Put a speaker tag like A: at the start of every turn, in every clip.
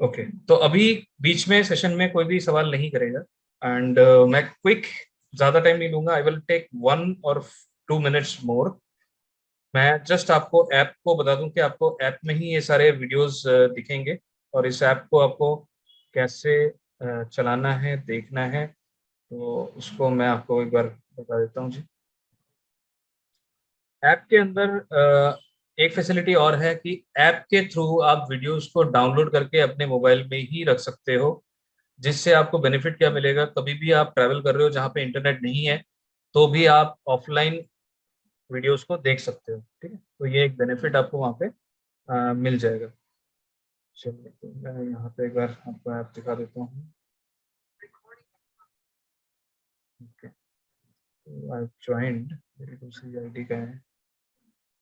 A: Okay, तो अभी बीच में सेशन में कोई भी सवाल नहीं करेगा। एंड मैं क्विक, ज्यादा टाइम नहीं लूंगा। आई विल टेक 1 और 2 मिनट्स मोर। मैं जस्ट आपको ऐप को बता दूं कि आपको ऐप में ही ये सारे वीडियोस दिखेंगे, और इस ऐप को आपको कैसे चलाना है, देखना है, तो उसको मैं आपको एक बार बता देता हूँ जी। ऐप के अंदर एक फैसिलिटी और है कि ऐप के थ्रू आप वीडियोस को डाउनलोड करके अपने मोबाइल में ही रख सकते हो। जिससे आपको बेनिफिट क्या मिलेगा, कभी भी आप ट्रैवल कर रहे हो जहाँ पे इंटरनेट नहीं है, तो भी आप ऑफलाइन वीडियोस को देख सकते हो। ठीक है, तो ये एक बेनिफिट आपको वहाँ पे मिल जाएगा। चलिए, तो मैं यहाँ पे एक बार आपको ऐप दिखा देता हूँ। ओके, तो आई ज्वाइंड, मेरी दूसरी आईडी का है।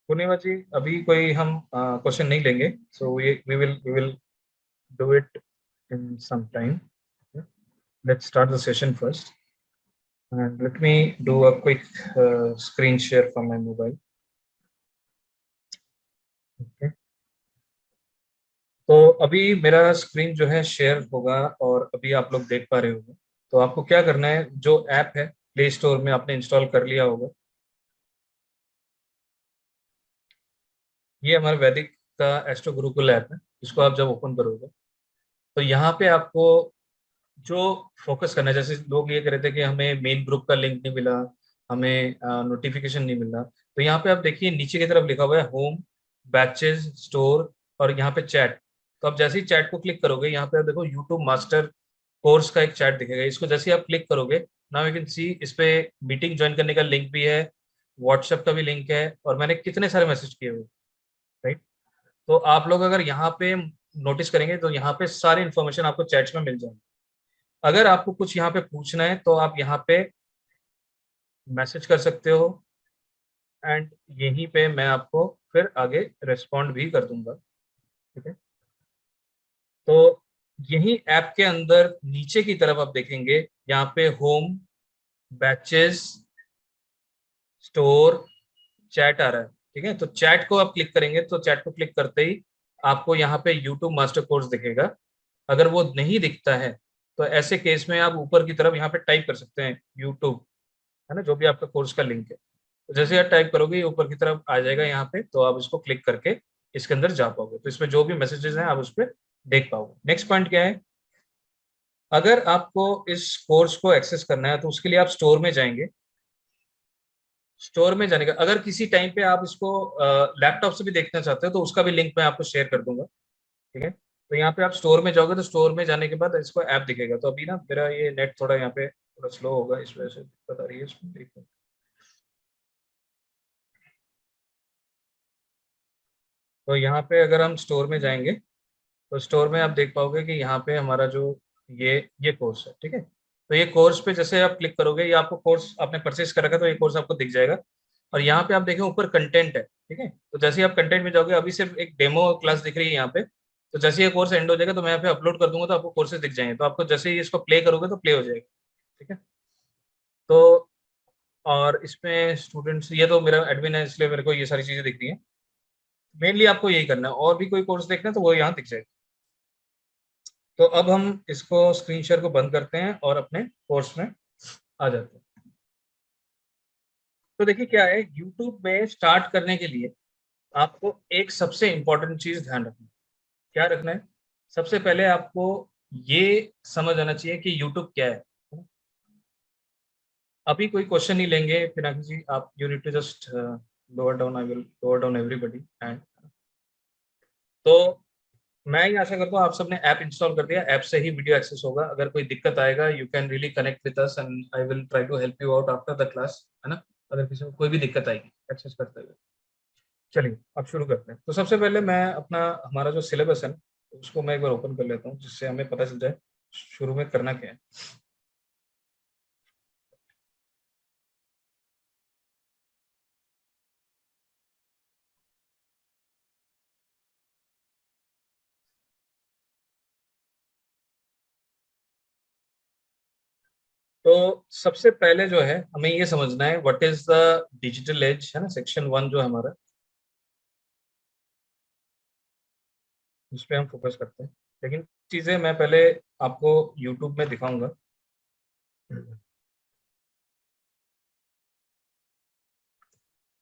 A: पूर्णिमा जी, अभी कोई हम क्वेश्चन नहीं लेंगे, so we will do it in some time. Let's start the session first, and let me do a quick screen share from my mobile. Okay. तो अभी मेरा स्क्रीन जो है शेयर होगा, और अभी आप लोग देख पा रहे होंगे। तो आपको क्या करना है, जो ऐप है प्ले स्टोर में आपने इंस्टॉल कर लिया होगा, ये हमारे वैदिक का एस्ट्रो गुरुकुल ऐप है। इसको आप जब ओपन करोगे, तो यहाँ पे आपको जो फोकस करना है, जैसे लोग ये कह रहे थे कि हमें मेन ग्रुप का लिंक नहीं मिला, हमें नोटिफिकेशन नहीं मिला, तो यहाँ पे आप देखिए नीचे की तरफ लिखा हुआ है होम, बैचेस, स्टोर, और यहाँ पे चैट। तो आप जैसे ही चैट को क्लिक करोगे, यहाँ पे आप देखो यूट्यूब मास्टर कोर्स का एक चैट दिखेगा। इसको जैसे ही आप क्लिक करोगे, नाउ यू कैन सी इस पे मीटिंग ज्वाइन करने का लिंक भी है, व्हाट्सएप का भी लिंक है, और मैंने कितने सारे मैसेज किए हुए। राइट, तो आप लोग अगर यहाँ पे नोटिस करेंगे, तो यहाँ पे सारी इन्फॉर्मेशन आपको चैट्स में मिल जाएगी। अगर आपको कुछ यहाँ पे पूछना है, तो आप यहाँ पे मैसेज कर सकते हो, एंड यहीं पे मैं आपको फिर आगे रिस्पॉन्ड भी कर दूंगा। ठीक है, तो यही ऐप के अंदर नीचे की तरफ आप देखेंगे, यहाँ पे होम, बैचेस, स्टोर, चैट आ रहा है। ठीक है, तो चैट को आप क्लिक करेंगे, तो चैट को क्लिक करते ही आपको यहाँ पे यूट्यूब मास्टर कोर्स दिखेगा। अगर वो नहीं दिखता है, तो ऐसे केस में आप ऊपर की तरफ यहाँ पे टाइप कर सकते हैं यूट्यूब, है ना, जो भी आपका कोर्स का लिंक है। तो जैसे आप टाइप करोगे, ये ऊपर की तरफ आ जाएगा यहाँ पे, तो आप इसको क्लिक करके इसके अंदर जा पाओगे। तो इसमें जो भी मैसेजेस हैं आप उस पर देख पाओगे। नेक्स्ट पॉइंट क्या है, अगर आपको इस कोर्स को एक्सेस करना है, तो उसके लिए आप स्टोर में जाएंगे। स्टोर में जाने का, अगर किसी टाइम पे आप इसको लैपटॉप से भी देखना चाहते हो, तो उसका भी लिंक मैं आपको शेयर कर दूंगा। ठीक है, तो यहाँ पे आप स्टोर में जाओगे, तो स्टोर में जाने के बाद इसको ऐप दिखेगा। तो अभी ना मेरा ये नेट थोड़ा यहाँ पे थोड़ा स्लो होगा, इस वजह से दिक्कत आ रही है इसमें, देखो। तो यहाँ पे अगर हम स्टोर में जाएंगे, तो स्टोर में आप देख पाओगे कि यहाँ पे हमारा जो ये कोर्स है। ठीक है, तो ये कोर्स पे जैसे आप क्लिक करोगे, ये आपको कोर्स आपने परचेस कर रखा है, तो ये कोर्स आपको दिख जाएगा। और यहाँ पे आप देखें ऊपर कंटेंट है। ठीक है, तो जैसे ही आप कंटेंट में जाओगे, अभी सिर्फ एक डेमो क्लास दिख रही है यहाँ पे। तो जैसे ये कोर्स एंड हो जाएगा, तो मैं यहाँ पे अपलोड कर दूंगा, तो आपको कोर्सेज दिख जाएंगे। तो आपको जैसे ही इसको प्ले करोगे, तो प्ले हो जाएगा। ठीक है, तो और इसमें स्टूडेंट्स, ये तो मेरा एडमिन है, इसलिए मेरे को ये सारी चीजें दिख रही हैं। मेनली आपको यही करना है, और भी कोई कोर्स देखना है तो वो यहाँ दिख जाएगा। तो अब हम इसको स्क्रीन शेयर को बंद करते हैं और अपने कोर्स में आ जाते हैं। तो देखिए क्या है, यूट्यूब में स्टार्ट करने के लिए आपको एक सबसे इंपॉर्टेंट चीज ध्यान रखना है। क्या रखना है, सबसे पहले आपको ये समझ आना चाहिए कि यूट्यूब क्या है। अभी कोई क्वेश्चन नहीं लेंगे पिनाकी जी, आप you need to just lower down, I will lower down everybody. And तो मैं ये आशा करता हूँ आप सबने ऐप इंस्टॉल कर दिया, ऐप से ही वीडियो एक्सेस होगा। अगर कोई दिक्कत आएगा, you can really connect with us, and I will try to help you out after the class, है ना। अगर किसी को कोई भी दिक्कत आएगी एक्सेस करते हुए। चलिए, अब शुरू करते हैं। तो सबसे पहले मैं अपना हमारा जो सिलेबस है ना, उसको मैं एक बार ओपन कर लेता हूँ, जिससे हमें पता चल जाए शुरू में करना क्या है। तो सबसे पहले जो है, हमें ये समझना है what is the digital age, है ना, सेक्शन 1 जो है हमारा, उस पर हम फोकस करते हैं। लेकिन चीजें मैं पहले आपको यूट्यूब में दिखाऊंगा।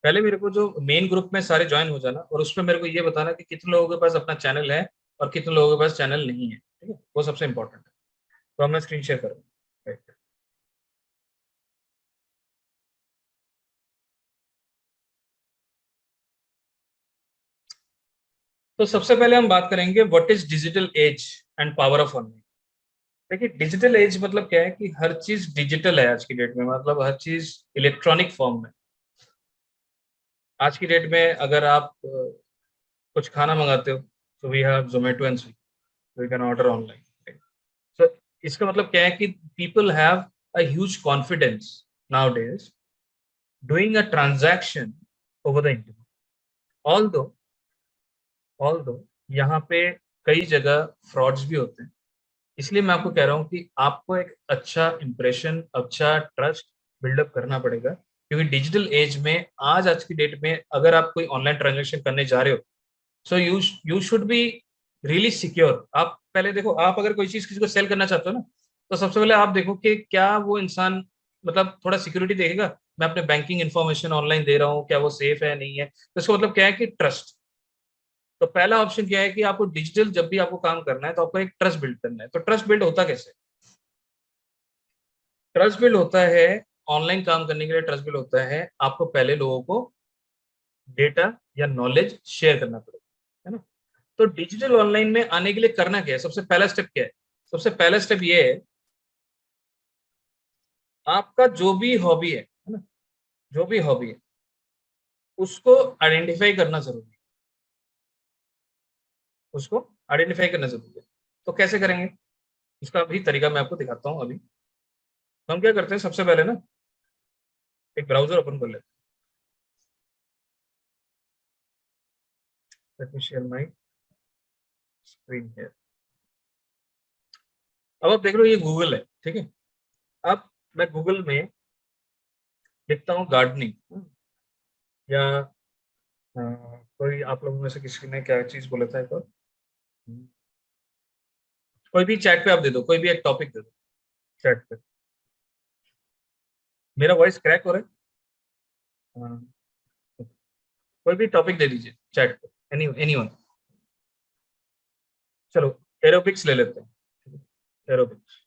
A: पहले मेरे को जो मेन ग्रुप में सारे ज्वाइन हो जाना, और उसमें मेरे को ये बताना कि कितने लोगों के पास अपना चैनल है और कितने लोगों के पास चैनल नहीं है, ठीक है, वो सबसे इंपॉर्टेंट है। तो अब मैं स्क्रीन शेयर करूँगा। तो सबसे पहले हम बात करेंगे what is digital age and power of online. देखिए, डिजिटल एज मतलब क्या है कि हर चीज डिजिटल है आज की डेट में, मतलब हर चीज इलेक्ट्रॉनिक फॉर्म में। आज की डेट में अगर आप कुछ खाना मंगाते हो, तो we have Zomato and Swiggy, we can order online. So इसका मतलब क्या है कि people have a huge confidence nowadays doing a transaction over the internet. Although although यहाँ पे कई जगह फ्रॉड्स भी होते हैं। इसलिए मैं आपको कह रहा हूँ कि आपको एक अच्छा इंप्रेशन, अच्छा ट्रस्ट बिल्डअप करना पड़ेगा, क्योंकि डिजिटल एज में आज की डेट में अगर आप कोई ऑनलाइन ट्रांजेक्शन करने जा रहे हो, so you should be really secure. आप पहले देखो, आप अगर कोई चीज किसी को सेल करना चाहते हो ना, तो सबसे पहले आप देखो कि क्या वो इंसान, मतलब थोड़ा सिक्योरिटी देखेगा, मैं अपने बैंकिंग इन्फॉर्मेशन ऑनलाइन दे रहा हूँ, क्या वो सेफ है नहीं है। तो इसका मतलब क्या है कि ट्रस्ट। तो पहला ऑप्शन क्या है कि आपको डिजिटल जब भी आपको काम करना है, तो आपको एक ट्रस्ट बिल्ड करना है। तो ट्रस्ट बिल्ड होता कैसे? ट्रस्ट बिल्ड होता है, ऑनलाइन काम करने के लिए ट्रस्ट बिल्ड होता है, आपको पहले लोगों को डेटा या नॉलेज शेयर करना पड़ेगा, है ना। तो डिजिटल ऑनलाइन में आने के लिए करना क्या है? सबसे पहला स्टेप क्या है? सबसे पहला स्टेप ये है, आपका जो भी हॉबी है ना, जो भी हॉबी है, उसको आइडेंटिफाई करना जरूरी है। उसको आइडेंटिफाई करना जरूरी है। तो कैसे करेंगे? इसका भी तरीका मैं आपको दिखाता हूँ अभी। तो हम क्या करते हैं, सबसे पहले ना एक ब्राउजर ओपन कर लेते हैं। Let me share my screen here. अब आप देख रहे हो, ये गूगल है, ठीक है। अब मैं गूगल में लिखता हूँ गार्डनिंग, या कोई आप लोगों में से किसी ने क्या चीज बोला था एक और, कोई भी चैट पे आप दे दो, कोई भी एक टॉपिक दे दो चैट पे। मेरा वॉइस क्रैक हो रहा है? हाँ, कोई भी टॉपिक दे दीजिए चैट पे, एनीवन। चलो, एरोबिक्स ले लेते हैं। एरोबिक्स,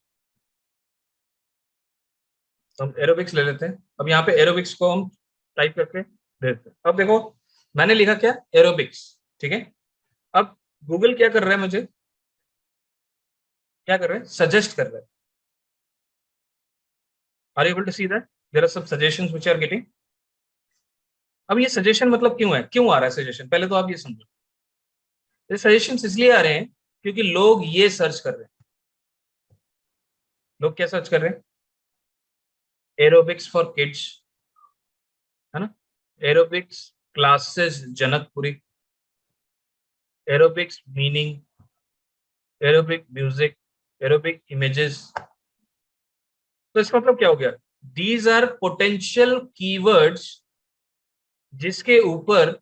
A: हम एरोबिक्स ले लेते हैं। अब यहाँ पे एरोबिक्स को हम टाइप करके देते हैं। अब देखो, मैंने लिखा क्या? एरोबिक्स, ठीक है। अब गूगल क्या कर रहा है मुझे? क्या कर रहे हैं? सजेस्ट कर रहे हैं। Are able to see that there are some suggestions which are getting. अब ये सजेशन मतलब क्यों है, क्यों आ रहा है सजेशन, पहले तो आप ये समझो। ये सजेशन इसलिए आ रहे हैं क्योंकि लोग ये सर्च कर रहे हैं। लोग क्या सर्च कर रहे हैं? एरोबिक्स फॉर किड्स, है ना। Aerobics classes Janakpuri, aerobics meaning, aerobic music, aerobic images. तो इसका मतलब क्या हो गया? दीज आर पोटेंशियल कीवर्ड्स जिसके ऊपर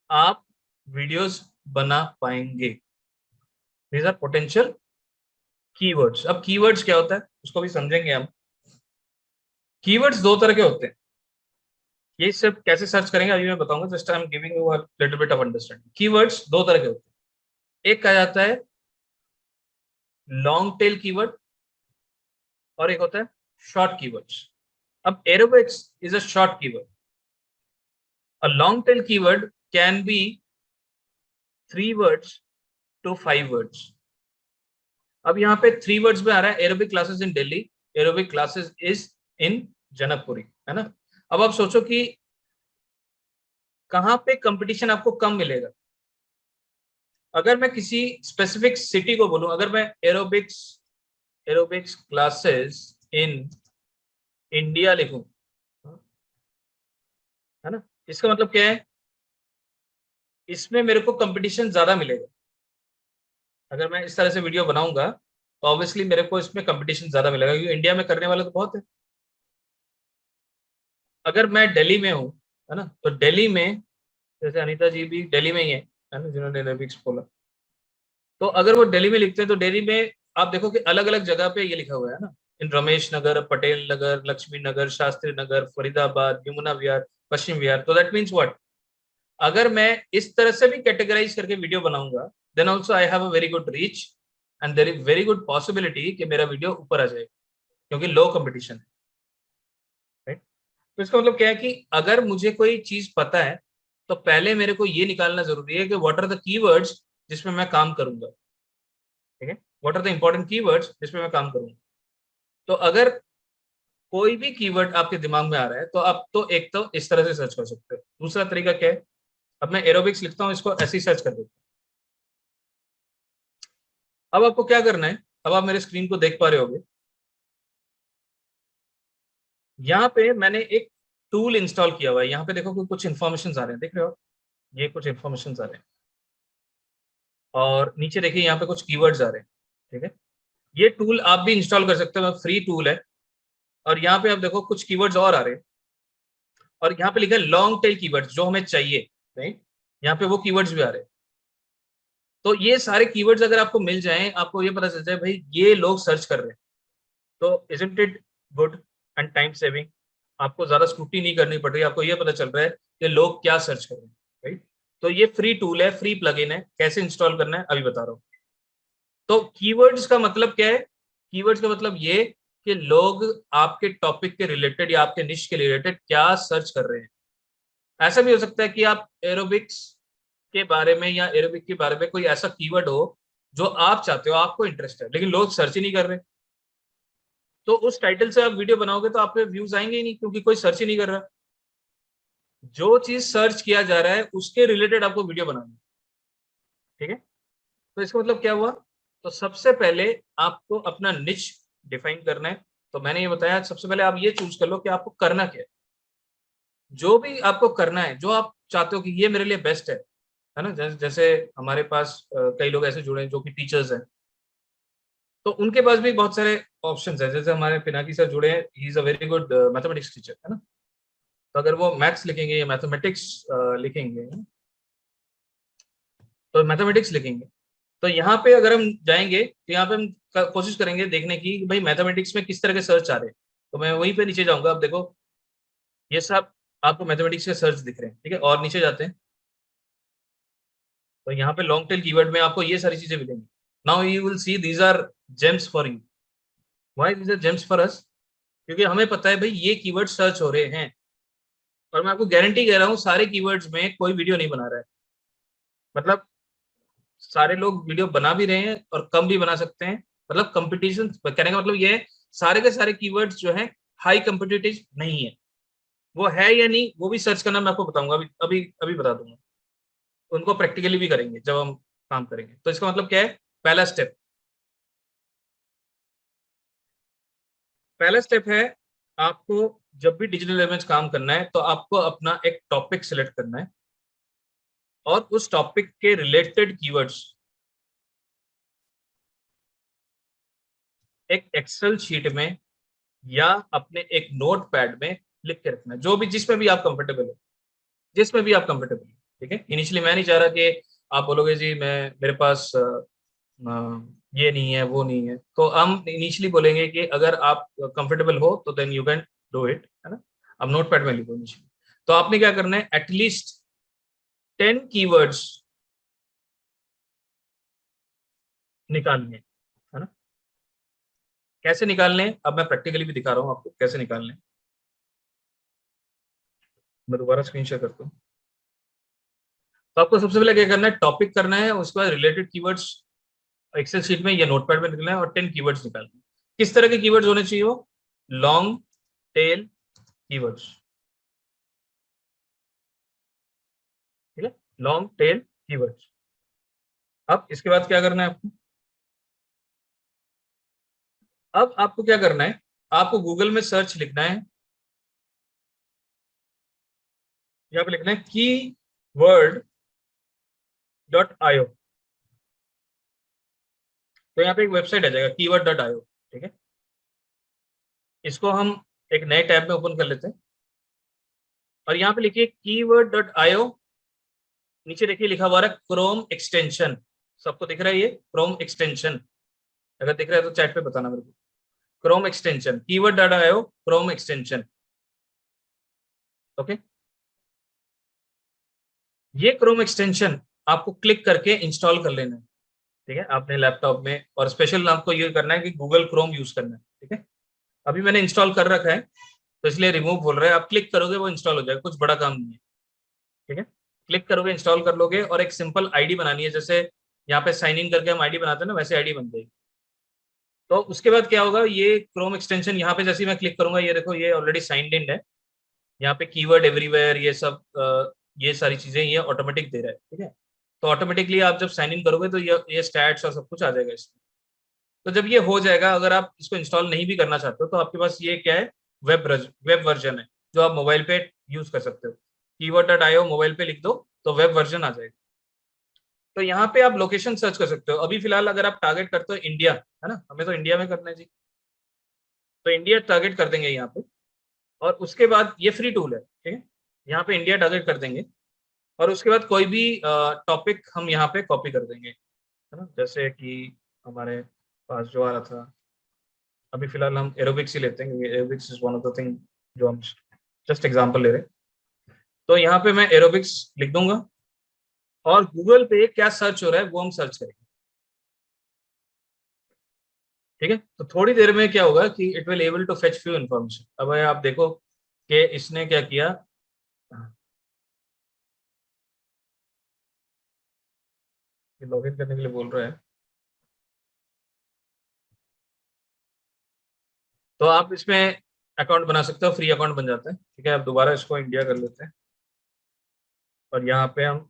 A: आप वीडियोस बना पाएंगे। These are potential keywords. अब कीवर्ड्स क्या होता है उसको भी समझेंगे हम। कीवर्ड्स दो तरह के होते हैं। ये सब कैसे सर्च करेंगे अभी मैं बताऊंगा, just I am giving you a little bit of understanding. Keywords दो तरह के होते हैं। एक कहा जाता है लॉन्ग टेल कीवर्ड, और एक होता है शॉर्ट कीवर्ड्स। अब aerobics is a short keyword. A long tail keyword can be 3 words to 5 words। अब यहाँ पे 3 words में आ रहा है aerobic classes in Delhi, aerobic classes is in Janakpuri, है ना। अब आप सोचो कि कहाँ पे कंपटीशन आपको कम मिलेगा। अगर मैं किसी स्पेसिफिक सिटी को बोलूं, अगर मैं aerobics aerobics classes in India लिखूं, है ना, इसका मतलब क्या है? इसमें मेरे को कंपटीशन ज्यादा मिलेगा। अगर मैं इस तरह से वीडियो बनाऊंगा, तो ऑब्वियसली मेरे को इसमें कंपटीशन ज्यादा मिलेगा, क्योंकि इंडिया में करने वाले तो बहुत है। अगर मैं दिल्ली में हूँ, है ना, तो दिल्ली में जैसे अनीता जी भी दिल्ली में ही है ना, जिन्होंने एरोबिक्स बोला। तो अगर वो दिल्ली में लिखते हैं तो दिल्ली में आप देखो कि अलग अलग जगह पे ये लिखा हुआ है ना, इन रमेश नगर, पटेल नगर, लक्ष्मी नगर, शास्त्री नगर, फरीदाबाद, यमुना विहार, पश्चिम विहार। तो दैट मीन्स व्हाट, अगर मैं इस तरह से भी कैटेगराइज करके वीडियो बनाऊंगा, then also I have a very good reach and there is very good possibility कि मेरा वीडियो ऊपर आ जाए, क्योंकि लो कंपटीशन है, राइट। तो इसका मतलब क्या है कि अगर मुझे कोई चीज पता है तो पहले मेरे को ये निकालना जरूरी है कि व्हाट आर द कीवर्ड्स जिसमें मैं काम करूंगा, ठीक है, what are the important keywords जिसमें मैं काम करूंगा। तो अगर कोई भी कीवर्ड आपके दिमाग में आ रहा है तो आप तो एक तो इस तरह से सर्च कर सकते हो। दूसरा तरीका क्या है, अब मैं एरोबिक्स लिखता हूँ, इसको ऐसे ही सर्च कर देता हूँ। अब आपको क्या करना है, अब आप मेरे स्क्रीन को देख पा रहे होगे, यहाँ पे मैंने एक टूल इंस्टॉल किया हुआ है। यहाँ पे देखो कि कुछ इन्फॉर्मेशन आ रहे हैं, देख रहे हो, ये कुछ इन्फॉर्मेशन आ रहे हैं, और नीचे देखिए यहाँ पे कुछ कीवर्ड्स आ रहे हैं, ठीक है। ये टूल आप भी इंस्टॉल कर सकते हो, फ्री टूल है। और यहाँ पे आप देखो कुछ कीवर्ड्स और आ रहे हैं, और यहाँ पे लिखा है लॉन्ग टेल कीवर्ड्स जो हमें चाहिए, राइट। यहाँ पे वो कीवर्ड्स भी आ रहे हैं। तो ये सारे कीवर्ड्स अगर आपको मिल जाएं, आपको ये पता चल जाए भाई ये लोग सर्च कर रहे हैं, तो isn't it good and time saving. आपको ज्यादा स्क्रूटनी नहीं करनी पड़ रही, आपको ये पता चल रहा है कि लोग क्या सर्च कर रहे हैं, राइट। तो ये फ्री टूल है, फ्री प्लगइन है। कैसे इंस्टॉल करना है अभी बता रहा हूँ। तो कीवर्ड्स का मतलब क्या है, कीवर्ड्स का मतलब ये कि लोग आपके टॉपिक के रिलेटेड या आपके निश के रिलेटेड क्या सर्च कर रहे हैं। ऐसा भी हो सकता है कि आप एरोबिक्स के बारे में या एरोबिक के बारे में कोई ऐसा कीवर्ड हो जो आप चाहते हो, आपको इंटरेस्ट है, लेकिन लोग सर्च ही नहीं कर रहे। तो उस टाइटल से आप वीडियो बनाओगे तो आप पे व्यूज आएंगे ही नहीं, क्योंकि कोई सर्च ही नहीं कर रहा। जो चीज सर्च किया जा रहा है उसके रिलेटेड आपको वीडियो बनानी है, ठीक है। तो इसका मतलब क्या हुआ, तो सबसे पहले आपको अपना निच डिफाइन करना है। तो मैंने ये बताया, सबसे पहले आप ये चूज कर लो कि आपको करना क्या है। जो भी आपको करना है, जो आप चाहते हो कि ये मेरे लिए बेस्ट है ना। जैसे हमारे पास कई लोग ऐसे जुड़े हैं जो कि टीचर्स हैं, तो उनके पास भी बहुत सारे ऑप्शंस हैं। जैसे हमारे पिनाकी सर जुड़े हैं, he is a very good mathematics teacher, है ना। तो अगर वो मैथ्स लिखेंगे या मैथमेटिक्स लिखेंगे, तो मैथमेटिक्स लिखेंगे, तो यहाँ पे अगर हम जाएंगे तो यहाँ पे हम कोशिश करेंगे देखने की कि भाई मैथमेटिक्स में किस तरह के सर्च आ रहे हैं। तो मैं वहीं पे नीचे जाऊंगा, अब देखो ये सब आपको मैथमेटिक्स के सर्च दिख रहे हैं, ठीक है। और नीचे जाते हैं तो यहाँ पे लॉन्ग टेल कीवर्ड में आपको ये सारी चीजें मिलेंगी। Now you will see these are gems for you. Why these are gems for us, क्योंकि हमें पता है भाई ये कीवर्ड सर्च हो रहे हैं। और मैं आपको गारंटी कह रहा हूँ सारे कीवर्ड्स में कोई वीडियो नहीं बना रहा है। मतलब सारे लोग वीडियो बना भी रहे हैं और कम भी बना सकते हैं। मतलब कंपटीशन, कहने का मतलब ये है सारे के सारे कीवर्ड्स जो है हाई कम्पिटिटिव नहीं है। वो है या नहीं वो भी सर्च करना मैं आपको बताऊंगा, अभी अभी अभी बता दूंगा। उनको प्रैक्टिकली भी करेंगे जब हम काम करेंगे। तो इसका मतलब क्या है, पहला स्टेप, पहला स्टेप है आपको जब भी डिजिटल इमेज काम करना है तो आपको अपना एक टॉपिक सिलेक्ट करना है, और उस टॉपिक के रिलेटेड कीवर्ड्स एक एक्सेल शीट में या अपने एक नोट पैड में लिख के रखना है, जो भी जिसमें भी आप कंफर्टेबल हो, जिसमें भी आप कंफर्टेबल हो, ठीक है। इनिशियली मैं नहीं चाह रहा कि आप बोलोगे जी मैं मेरे पास ये नहीं है वो नहीं है। तो हम इनिशियली बोलेंगे कि अगर आप कंफर्टेबल हो तो then you can do it, है ना। अब नोट पैड में लिखो इनिशियली। तो आपने क्या करना है, एटलीस्ट 10 कीवर्ड्स निकालने हैं, है ना। कैसे निकालने हैं अब मैं प्रैक्टिकली भी दिखा रहा हूँ आपको कैसे निकालने हैं। मैं दोबारा स्क्रीन शेयर करता हूँ। तो आपको सबसे पहले क्या करना है, टॉपिक करना है, उसके बाद रिलेटेड कीवर्ड्स एक्सेल शीट में या नोटपैड में निकलना है, और 10 कीवर्ड्स निकालने हैं। किस तरह के कीवर्ड्स होने चाहिए, वो लॉन्ग टेल कीवर्ड्स, ठीक है, लॉन्ग टेल कीवर्ड्स। अब इसके बाद क्या करना है आपको, अब आपको क्या करना है, आपको गूगल में सर्च लिखना है, यहाँ पे लिखना है keyword.io। तो यहाँ पे एक वेबसाइट आ जाएगा keyword.io, ठीक है। इसको हम एक नए टैब में ओपन कर लेते हैं, और यहाँ पे लिखिए keyword.io। नीचे देखिए लिखा हुआ है क्रोम एक्सटेंशन, सबको दिख रहा है ये क्रोम एक्सटेंशन? अगर दिख रहा है तो चैट पे बताना मेरे को। क्रोम एक्सटेंशन कीवर्ड डाटा आयो, क्रोम एक्सटेंशन। ओके, ये क्रोम एक्सटेंशन आपको क्लिक करके इंस्टॉल कर लेना है, ठीक है, आपने लैपटॉप में। और स्पेशल आपको ये करना है कि गूगल क्रोम यूज करना है, ठीक है। अभी मैंने इंस्टॉल कर रखा है तो इसलिए रिमूव बोल रहा है। आप क्लिक करोगे वो इंस्टॉल हो जाएगा, कुछ बड़ा काम नहीं है, ठीक है। क्लिक करोगे इंस्टॉल कर लोगे, और एक सिंपल आईडी बनानी है, जैसे यहाँ पे साइन इन करके हम आईडी बनाते हैं ना, वैसे आईडी बन जाएगी। तो उसके बाद क्या होगा, ये क्रोम एक्सटेंशन यहाँ पे जैसे ही मैं क्लिक करूंगा, ये देखो ये ऑलरेडी साइंड इन है। यहाँ पे कीवर्ड एवरीवेयर ये सब ये सारी चीजें ये ऑटोमेटिक दे रहा है, ठीक है। तो ऑटोमेटिकली आप जब साइन इन करोगे तो ये स्टैट्स और सब कुछ आ जाएगा इसमें। तो जब ये हो जाएगा, अगर आप इसको इंस्टॉल नहीं भी करना चाहते हो तो आपके पास ये क्या है, वेब वर्जन है, जो आप मोबाइल पे यूज कर सकते हो। कीवर्ड डॉट आईओ मोबाइल पे लिख दो तो वेब वर्जन आ जाएगा। तो यहाँ पे आप लोकेशन सर्च कर सकते हो। अभी फिलहाल अगर आप टारगेट करते हो इंडिया, है ना, हमें तो इंडिया में करना है जी, तो इंडिया टारगेट कर देंगे यहाँ पे। और उसके बाद ये फ्री टूल है, ठीक है, यहाँ पे इंडिया टारगेट कर देंगे। और उसके बाद कोई भी टॉपिक हम यहाँ पे कॉपी कर देंगे, है ना, जैसे कि हमारे पास जो आ रहा था, अभी फिलहाल हम एरोबिक्स ही लेते हैं क्योंकि aerobics is one of the thing जो हम जस्ट एग्जांपल ले रहे हैं। तो यहाँ पे मैं एरोबिक्स लिख दूंगा, और गूगल पे क्या सर्च हो रहा है वो हम सर्च करेंगे, ठीक है। तो थोड़ी देर में क्या होगा कि it will able to fetch few information. अब आप देखो कि इसने क्या किया, लॉगिन करने के लिए बोल रहा है। तो आप इसमें अकाउंट बना सकते हो, फ्री अकाउंट बन जाता है, ठीक है। आप दोबारा इसको इंडिया कर लेते हैं, और यहाँ पे हम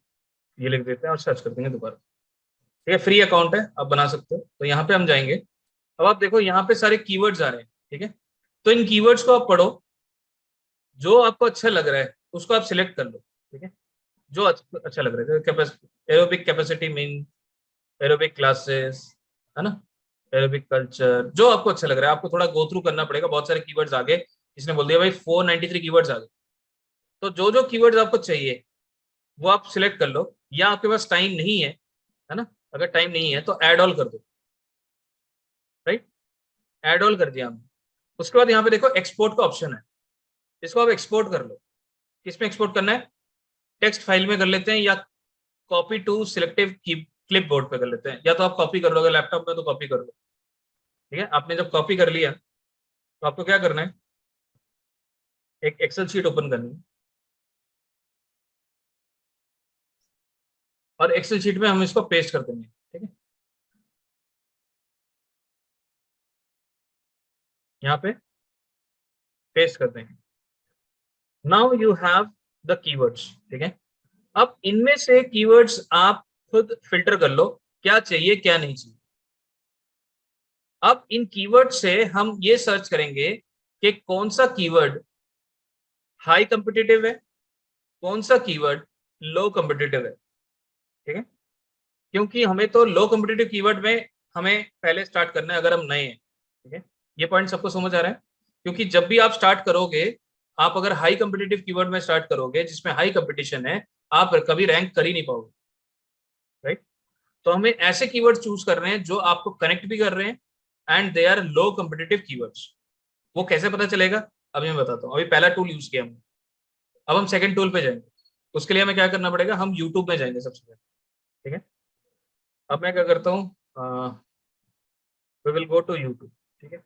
A: ये लिख देते हैं और सर्च कर देंगे दोबारा, ठीक है। फ्री अकाउंट है, आप बना सकते हो। तो यहाँ पे हम जाएंगे। अब आप देखो यहाँ पे सारे कीवर्ड्स आ रहे हैं, ठीक है। तो इन कीवर्ड्स को आप पढ़ो, जो आपको अच्छा लग रहा है उसको आप सिलेक्ट कर लो, ठीक है। जो अच्छा लग रहा है, aerobic capacity mean, aerobic classes, है ना, एरोबिक कल्चर, जो आपको अच्छा लग रहा है। आपको थोड़ा गो थ्रू करना पड़ेगा, बहुत सारे कीवर्ड्स आगे, इसने बोल दिया भाई 493 कीवर्ड्स आ गए। तो जो जो कीवर्ड्स आपको चाहिए वो आप सिलेक्ट कर लो, या आपके पास टाइम नहीं है ना, अगर टाइम नहीं है तो एड ऑल कर दो, राइट। एड ऑल कर दिया हमने। उसके बाद यहाँ पे देखो एक्सपोर्ट का ऑप्शन है, इसको आप एक्सपोर्ट कर लो। किसमें एक्सपोर्ट करना है, टेक्स्ट फाइल में कर लेते हैं, या copy to selective clipboard पे कर लेते हैं। या तो आप कॉपी कर लोगे लैपटॉप में तो कॉपी कर लो, ठीक है। आपने जब कॉपी कर लिया तो आपको क्या करना है, एक एक्सेल शीट ओपन करनी है, और एक्सेल शीट में हम इसको पेस्ट कर देंगे, ठीक है, यहाँ पे पेस्ट कर देंगे। Now you have the keywords, ठीक है। अब इनमें से कीवर्ड्स आप खुद फिल्टर कर लो, क्या चाहिए क्या नहीं चाहिए। अब इन कीवर्ड से हम ये सर्च करेंगे कि कौन सा कीवर्ड हाई कॉम्पिटिटिव है, कौन सा कीवर्ड लो कॉम्पिटिटिव है, ठीक है। क्योंकि हमें तो लो कॉम्पिटिटिव कीवर्ड में हमें पहले स्टार्ट करना है अगर हम नए हैं, ठीक है। ये पॉइंट सबको समझ आ रहा है? क्योंकि जब भी आप स्टार्ट करोगे, आप अगर हाई कॉम्पिटिटिव कीवर्ड में स्टार्ट करोगे जिसमें हाई कंपटीशन है, आप कभी रैंक कर ही नहीं पाओगे, राइट। तो हमें ऐसे कीवर्ड चूज कर रहे हैं जो आपको कनेक्ट भी कर रहे हैं, and they are low competitive keywords. वो कैसे पता चलेगा, अभी मैं बताता हूँ। अभी पहला टूल यूज किया हमने, अब हम सेकंड टूल पे जाएंगे। उसके लिए हमें क्या करना पड़ेगा, हम यूट्यूब में जाएंगे सबसे पहले, ठीक है। अब मैं क्या करता हूँ, we will go to YouTube, ठीक है।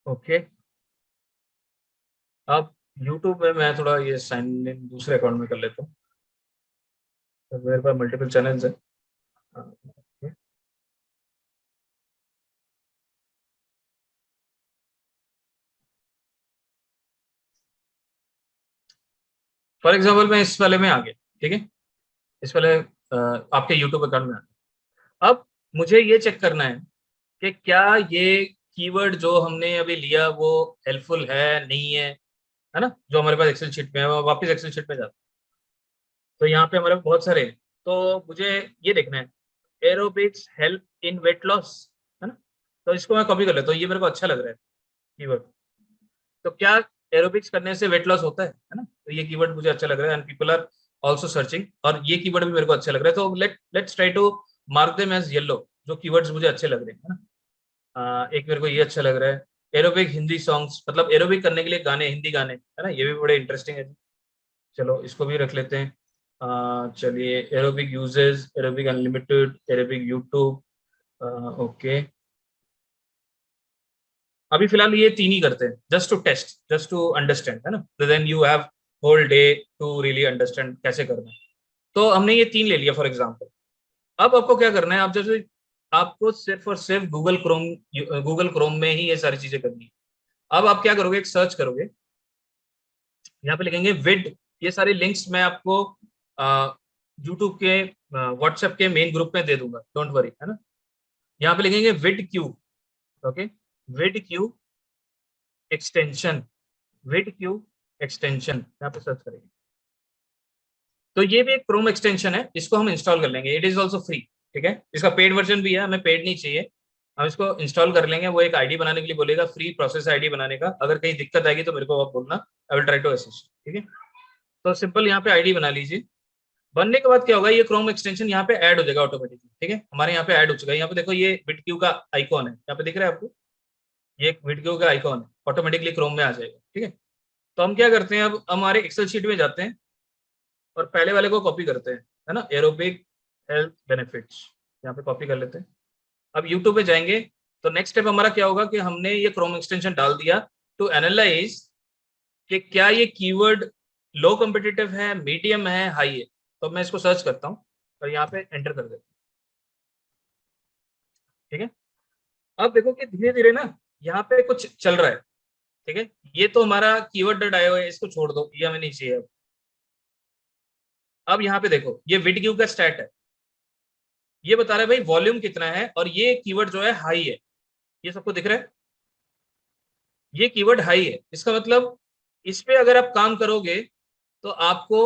A: ओके, अब यूट्यूब में मैं थोड़ा ये साइन इन दूसरे अकाउंट में कर लेता हूँ, तो मेरे पास मल्टीपल चैनल्स है। फॉर एग्जाम्पल मैं इस वाले में आ गया, ठीक है, इस वाले आपके यूट्यूब अकाउंट में आ गया। अब मुझे ये चेक करना है कि क्या ये कीवर्ड जो हमने अभी लिया वो हेल्पफुल है नहीं है ना, जो हमारे पास एक्सेल शीट में है। वापस एक्सेल शीट में जाता हूं। तो यहाँ पे हमारे पास बहुत सारे हैं। तो मुझे ये देखना है, aerobics help in weight loss, है ना। तो इसको मैं कॉपी कर लेता हूँ, ये मेरे को अच्छा लग रहा है कीवर्ड। तो क्या एरोबिक्स करने से वेट लॉस होता है ना, तो ये कीवर्ड मुझे अच्छा लग रहा है and people are also searching, और ये कीवर्ड भी मेरे को अच्छा लग रहा है, तो let's try to mark them as yellow, जो कीवर्ड्स मुझे अच्छे लग रहे हैं, है ना। एक मेरे को ये अच्छा लग रहा है, एरोबिक हिंदी सॉन्ग्स, मतलब एरोबिक करने के लिए गाने, हिंदी गाने, है ना, ये भी बड़े इंटरेस्टिंग है। चलो इसको भी रख लेते हैं। चलिए, aerobic uses, aerobic unlimited, aerobic YouTube, okay. अभी फिलहाल ये तीन ही करते हैं, just to test, just to understand, है ना, then you have whole day to really understand कैसे करना है। तो हमने ये तीन ले लिया फॉर एग्जाम्पल। अब आपको क्या करना है, आप जैसे आपको सिर्फ और सिर्फ गूगल क्रोम में ही ये सारी चीजें करनी है। अब आप क्या करोगे, एक सर्च करोगे, यहाँ पे लिखेंगे विड, ये सारे लिंक्स मैं आपको यूट्यूब के, व्हाट्सएप के मेन ग्रुप में दे दूंगा, डोंट वरी, है ना। यहाँ पे लिखेंगे विड क्यू, ओके, विड क्यू एक्सटेंशन, विड क्यू एक्सटेंशन, यहाँ पे सर्च करेंगे। तो ये भी एक क्रोम एक्सटेंशन है, इसको हम इंस्टॉल कर लेंगे, इट इज ऑल्सो फ्री, ठीक है, इसका पेड वर्जन भी है, हमें पेड नहीं चाहिए, हम इसको इंस्टॉल कर लेंगे। वो एक आईडी बनाने के लिए बोलेगा, फ्री प्रोसेस आईडी बनाने का, अगर कहीं दिक्कत आएगी तो मेरे को आप बोलना, I will try to assist, ठीक है। तो सिंपल यहाँ पे आईडी बना लीजिए। बनने के बाद क्या होगा, ये क्रोम एक्सटेंशन यहाँ पे ऐड हो जाएगा ऑटोमेटिकली, ठीक है, हमारे यहाँ पे ऐड हो चुका है। यहाँ पे देखो, ये विडक्यू का आइकॉन है, यहाँ पे दिख रहा है आपको, ये एक विडक्यू का आइकॉन है, ऑटोमेटिकली क्रोम में आ जाएगा, ठीक है। तो हम क्या करते हैं, अब हमारे एक्सेल शीट में जाते हैं और पहले वाले को कॉपी करते हैं, है ना, एरोबिक हेल्थ बेनिफिट्स, यहाँ पे कॉपी कर लेते हैं। अब यूट्यूब पे जाएंगे, तो नेक्स्ट स्टेप हमारा क्या होगा कि हमने ये क्रोम एक्सटेंशन डाल दिया टू एनालाइज कि क्या ये कीवर्ड लो कॉम्पिटिटिव है, मीडियम है, हाई है। तो मैं इसको सर्च करता हूँ और यहाँ पे एंटर कर देता हूँ, ठीक है। अब देखो कि धीरे धीरे ना यहाँ पे कुछ चल रहा है, ठीक है। ये तो हमारा कीवर्ड डॉट आईओ है, इसको छोड़ दो, ये हमें नहीं चाहिए। अब यहाँ पे देखो, ये विडक्यू का स्टैट है, ये बता रहा है भाई वॉल्यूम कितना है, और ये कीवर्ड जो है हाई है, ये सबको दिख रहा है, ये कीवर्ड हाई है, इसका मतलब इस पे अगर आप काम करोगे तो आपको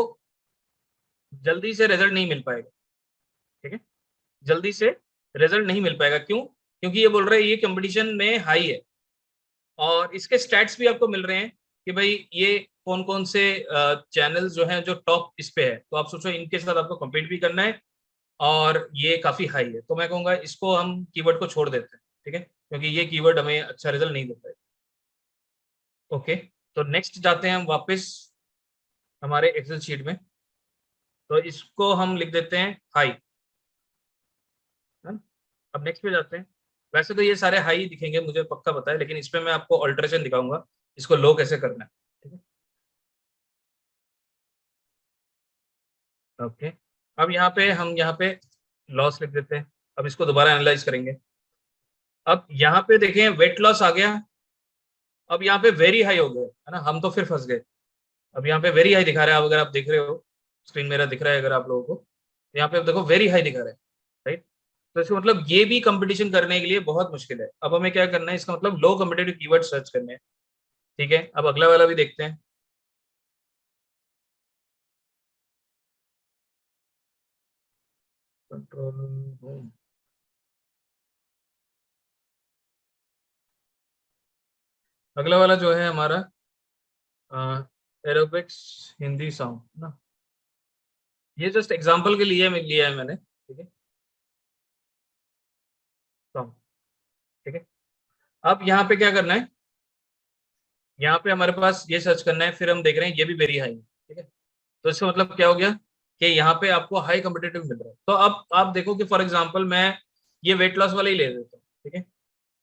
A: जल्दी से रिजल्ट नहीं मिल पाएगा, ठीक है, जल्दी से रिजल्ट नहीं मिल पाएगा। क्यों? क्योंकि ये बोल रहे हैं ये कंपटीशन में हाई है, और इसके स्टैट्स भी आपको मिल रहे हैं कि भाई ये कौन कौन से चैनल जो हैं जो टॉप इस पे है, तो आप सोचो इनके साथ आपको कम्पीट भी करना है, और ये काफी हाई है, तो मैं कहूंगा इसको हम कीवर्ड को छोड़ देते हैं, ठीक है, क्योंकि ये कीवर्ड हमें अच्छा रिजल्ट नहीं देता है। ओके, तो नेक्स्ट जाते हैं हम वापस हमारे एक्सेल शीट में, तो इसको हम लिख देते हैं हाई, है ना? अब नेक्स्ट पे जाते हैं। वैसे तो ये सारे हाई दिखेंगे, मुझे पक्का पता है, लेकिन इस पे मैं आपको ऑल्ट्रेशन दिखाऊंगा, इसको लो कैसे करना है, ठीक है। ओके, अब यहाँ पे हम यहाँ पे लॉस लिख देते हैं। अब इसको दोबारा एनालाइज करेंगे। अब यहाँ पे देखें वेट लॉस आ गया, अब यहाँ पे वेरी हाई हो गया, है ना, हम तो फिर फंस गए। अब यहाँ पे वेरी हाई दिखा रहा है, अब अगर आप देख रहे हो, स्क्रीन मेरा दिख रहा है अगर आप लोगों को, तो यहाँ पे देखो वेरी हाई दिखा रहा है, राइट। तो इसका मतलब ये भी कंपटीशन करने के लिए बहुत मुश्किल है। अब हमें क्या करना है, इसका मतलब लो कम्पिटेटिव कीवर्ड सर्च करने हैं, ठीक है। अब अगला वाला भी देखते हैं। कंट्रोल होम, अगला वाला जो है हमारा एरोबिक्स हिंदी सॉन्ग ना, ये जस्ट एग्जांपल के लिए लिया है मैंने, ठीक है, सॉन्ग, ठीक है। अब यहाँ पे क्या करना है, यहाँ पे हमारे पास ये सर्च करना है, फिर हम देख रहे हैं ये भी वेरी हाई है, ठीक है। तो इसका मतलब क्या हो गया कि यहाँ पे आपको हाई कम्पिटेटिव मिल रहा है। तो अब आप देखो कि फॉर एग्जांपल मैं ये वेट लॉस वाला ही ले लेता हूँ, ठीक है।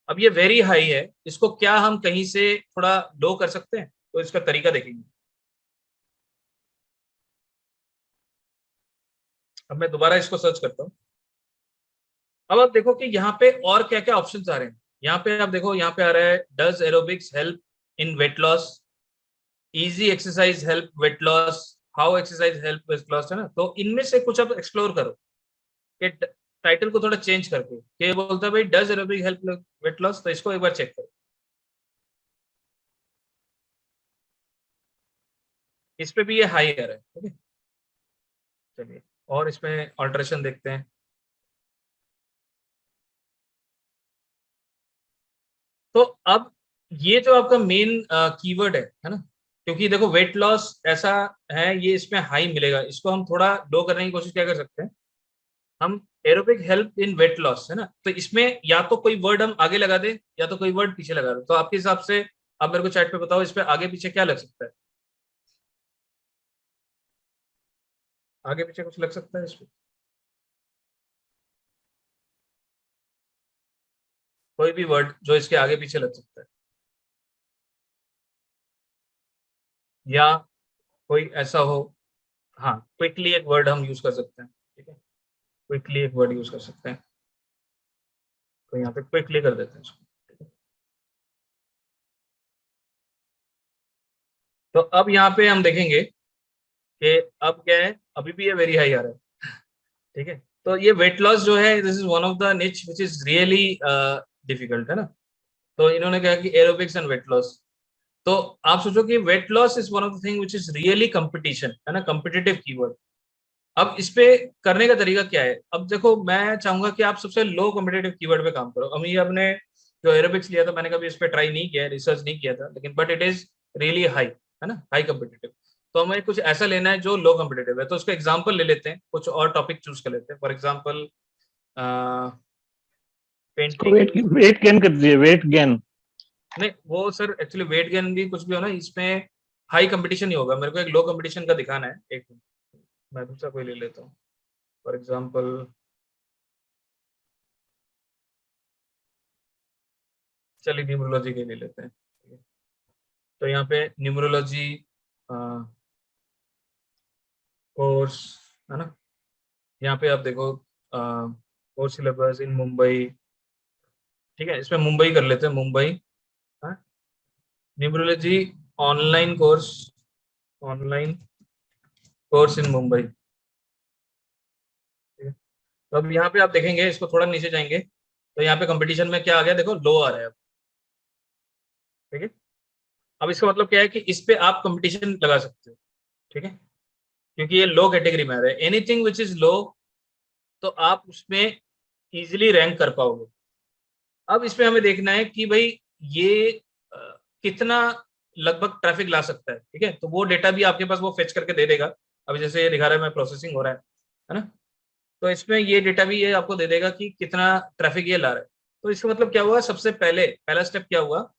A: अब ये वेरी हाई है, इसको क्या हम कहीं से थोड़ा लो कर सकते हैं, तो इसका तरीका देखेंगे। अब मैं दोबारा इसको सर्च करता हूँ। अब आप देखो कि यहाँ पे और क्या क्या ऑप्शंस आ रहे हैं। यहाँ पे आप देखो, यहाँ पे आ रहा है does aerobics help in weight loss, easy exercise help weight loss, how exercise help weight loss, है ना। तो इनमें से कुछ आप एक्सप्लोर करो कि टाइटल को थोड़ा चेंज करके, कि बोलता है भाई does aerobic help weight loss, तो इसको एक बार चेक करो, इस पे भी ये हाई आ रहा है, ठीक है। चलिए और इसमें ऑल्ट्रेशन देखते हैं। तो अब ये जो आपका मेन कीवर्ड है ना, क्योंकि देखो वेट लॉस ऐसा है, ये इसमें हाई मिलेगा, इसको हम थोड़ा लो करने की कोशिश क्या कर सकते हैं, हम aerobic help in weight loss, है ना, तो इसमें या तो कोई वर्ड हम आगे लगा दें या तो कोई वर्ड पीछे लगा दें, तो आपके हिसाब से आप मेरे को चैट पे बताओ, इस पे आगे पीछे क्या लग सकता है, आगे पीछे कुछ लग सकता है इस पे, कोई भी वर्ड जो इसके आगे पीछे लग सकता है, या कोई ऐसा हो। हाँ, क्विकली एक वर्ड हम यूज कर सकते हैं, ठीक है, क्विकली एक वर्ड यूज कर सकते हैं, तो यहाँ पे क्विकली कर देते हैं इसको, ठीक है? तो अब यहाँ पे हम देखेंगे कि अब क्या है, अभी भी ये वेरी हाई आ रहा है, ठीक है, तो ये वेट लॉस जो है, this is one of the निच विच इज रियली डिफिकल्ट, है ना, तो इन्होंने कहा कि एरोबिक्स एंड वेट लॉस, तो आप सोचो कि weight loss is one of the thing which is really competition, है ना, कम्पिटिटिव कीवर्ड। अब इस पे करने का तरीका क्या है, अब देखो मैं चाहूंगा कि आप सबसे लो कॉम्पिटेटिव कीवर्ड पे काम करो। अब ये आपने जो एरोबिक्स लिया था, मैंने कभी इस पे ट्राई नहीं किया है, रिसर्च नहीं किया था, लेकिन but it is really high, है ना, हाई कॉम्पिटेटिव, तो हमें कुछ ऐसा लेना है जो लो कॉम्पिटेटिव है, तो उसका एग्जाम्पल ले लेते हैं, कुछ और टॉपिक चूज कर लेते हैं, फॉर एग्जाम्पल
B: इसको
A: पेंटिंग।
B: वेट गेन कर दीजिए, वेट गेन।
A: नहीं वो सर एक्चुअली वेट गेन भी कुछ भी हो ना, इसमें हाई कंपटीशन ही होगा, मेरे को एक लो कंपटीशन का दिखाना है, एक मैं दूसरा कोई ले लेता हूँ, फॉर एग्जाम्पल चलिए न्यूमरोलॉजी के ले लेते हैं, ठीक है? तो यहाँ पे न्यूमरोलॉजी कोर्स, है ना, यहाँ पे आप देखो कोर्स सिलेबस इन मुंबई, ठीक है, इसमें मुंबई कर लेते हैं, मुंबई, हाँ, numerology online course, online course in Mumbai, ठीक है? तो अब यहाँ पे आप देखेंगे, इसको थोड़ा नीचे जाएंगे, तो यहाँ पे कंपटीशन में क्या आ गया, देखो लो आ रहा है अब, ठीक है, अब इसका मतलब क्या है कि इस पे आप कंपटीशन लगा सकते हो, ठीक है, क्योंकि ये लो कैटेगरी में आ रहा है, एनीथिंग विच इज लो, तो आप उसमें इजीली रैंक कर पाओगे। अब इसमें हमें देखना है कि भाई ये अ, कितना लगभग ट्रैफिक ला सकता है, ठीक है, तो वो डेटा भी आपके पास वो फेच करके दे देगा, अभी जैसे ये दिखा रहा है मैं प्रोसेसिंग हो रहा है ना, तो इसमें ये डेटा भी ये आपको दे देगा कि कितना ट्रैफिक ये ला रहा है। तो इसका मतलब क्या हुआ, सबसे पहले पहला स्टेप क्या हुआ,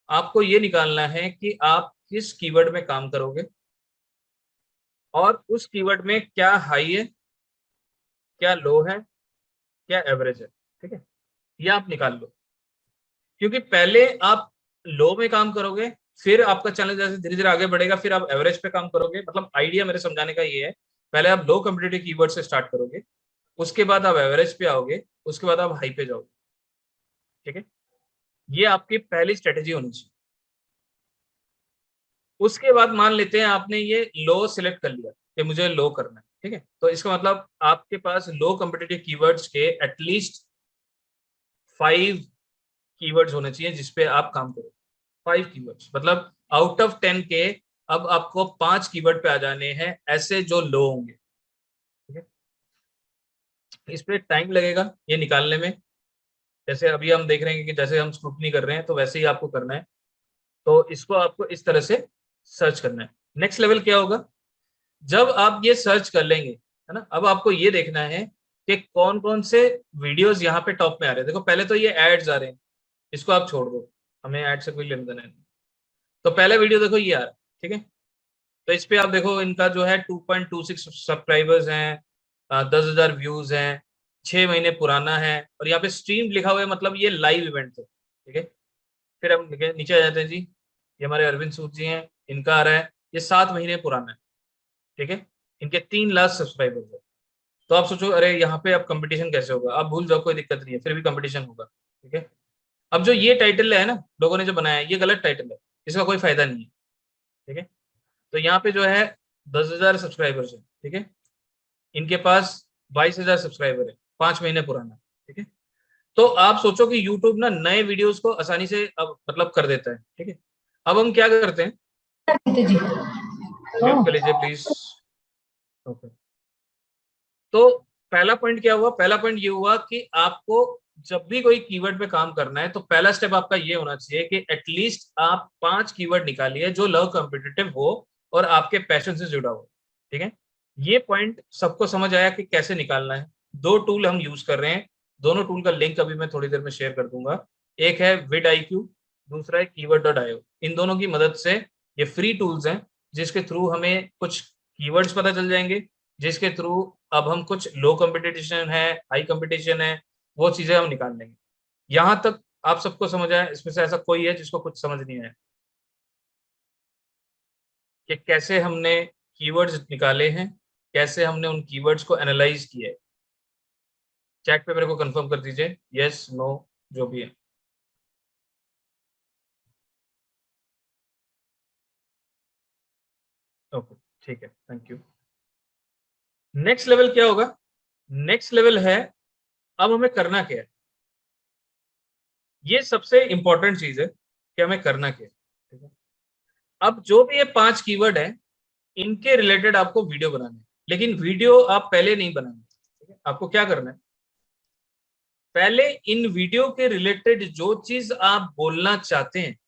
A: आपको ये निकालना है कि आप किस कीवर्ड में काम करोगे और उस कीवर्ड में क्या हाई है, क्या लो है, क्या एवरेज है, ठीक है, ये आप निकाल लो, क्योंकि पहले आप लो में काम करोगे, फिर आपका चैनल जैसे धीरे धीरे आगे बढ़ेगा, फिर आप एवरेज पे काम करोगे, मतलब आइडिया मेरे समझाने का ये है, पहले आप लो कॉम्पिटिटिव कीवर्ड से स्टार्ट करोगे, उसके बाद आप एवरेज पे आओगे, उसके बाद आप हाई पे जाओगे, ठीक है, ये आपकी पहली स्ट्रेटेजी होनी चाहिए। उसके बाद मान लेते हैं आपने ये लो सिलेक्ट कर लिया कि मुझे लो करना है, ठीक है, तो इसका मतलब आपके पास लो कॉम्पिटिटिव कीवर्ड्स के एटलीस्ट 5 कीवर्ड्स होने चाहिए जिसपे आप काम करो, 5 कीवर्ड्स, मतलब आउट ऑफ 10 के अब आपको 5 कीवर्ड पे आ जाने हैं ऐसे जो लो होंगे, ठीक है, इस पे टाइम लगेगा ये निकालने में, जैसे अभी हम देख रहे हैं कि जैसे हम स्क्रूटनी कर रहे हैं तो वैसे ही आपको करना है, तो इसको आपको इस तरह से सर्च करना है। नेक्स्ट लेवल क्या होगा, जब आप ये सर्च कर लेंगे, है ना, अब आपको ये देखना है कि कौन कौन से वीडियोस यहाँ पे टॉप में आ रहे हैं, देखो पहले तो ये एड्स आ रहे हैं, इसको आप छोड़ दो, हमें एड से कोई लेना देना नहीं, तो पहला वीडियो देखो ये आ रहा है, ठीक है, तो इस पे आप देखो इनका जो है 2.26 सब्सक्राइबर्स हैं, 10,000 व्यूज हैं, 6 महीने पुराना है, और यहाँ पे स्ट्रीम लिखा हुआ है, मतलब ये लाइव इवेंट है, ठीक है, फिर हम नीचे आ जाते हैं जी, ये हमारे अरविंद सूद जी हैं, इनका आ रहा है, ये 7 महीने पुराना है, ठीक है, इनके 3 लाख सब्सक्राइबर्स है, तो आप सोचो अरे यहाँ पे अब कंपटीशन कैसे होगा, आप भूल जाओ कोई दिक्कत नहीं है, फिर भी कंपटीशन होगा, ठीक है, अब जो ये टाइटल है ना लोगों ने जो बनाया है, ये गलत टाइटल है, इसका कोई फायदा नहीं है, ठीक है, तो यहाँ पे जो है 10,000 सब्सक्राइबर्स है, ठीक है, इनके पास 22,000 सब्सक्राइबर है, 5 महीने पुराना, ठीक है, तो आप सोचो कि यूट्यूब ना नए वीडियोस को आसानी से अब मतलब कर देता है, ठीक है, अब हम क्या करते हैं, म्यूट कर लीजिए प्लीज, ओके, तो पहला पॉइंट क्या हुआ, पहला पॉइंट ये हुआ कि आपको जब भी कोई कीवर्ड पे काम करना है तो पहला स्टेप आपका ये होना चाहिए कि एटलीस्ट आप 5 कीवर्ड निकालिए जो लो कॉम्पिटिटिव हो और आपके पैशन से जुड़ा हो। ठीक है, ये पॉइंट सबको समझ आया कि कैसे निकालना है। 2 टूल हम यूज कर रहे हैं, दोनों टूल का लिंक अभी मैं थोड़ी देर में शेयर कर दूंगा। एक है vidIQ, दूसरा है keyword.io। इन दोनों की मदद से, ये फ्री टूल्स हैं जिसके थ्रू हमें कुछ कीवर्ड्स पता चल जाएंगे, जिसके थ्रू अब हम कुछ लो कंपटीशन है, हाई कंपटीशन है, वो चीजें हम निकाल लेंगे। यहां तक आप सबको समझ आया? इसमें से ऐसा कोई है जिसको कुछ समझ नहीं आया कि कैसे हमने कीवर्ड्स निकाले हैं, कैसे हमने उन कीवर्ड्स को एनालाइज किया है? चैट पे मेरे को कंफर्म कर दीजिए, यस नो जो भी है। ओके, ठीक है, थैंक यू। नेक्स्ट लेवल क्या होगा? नेक्स्ट लेवल है, अब हमें करना क्या है? ये सबसे इंपॉर्टेंट चीज है कि हमें करना क्या है। ठीक है, अब जो भी ये 5 कीवर्ड है, इनके रिलेटेड आपको वीडियो बनानी है, लेकिन वीडियो आप पहले नहीं बनाएंगे। ठीक है, आपको क्या करना है, पहले इन वीडियो के रिलेटेड जो चीज आप बोलना चाहते हैं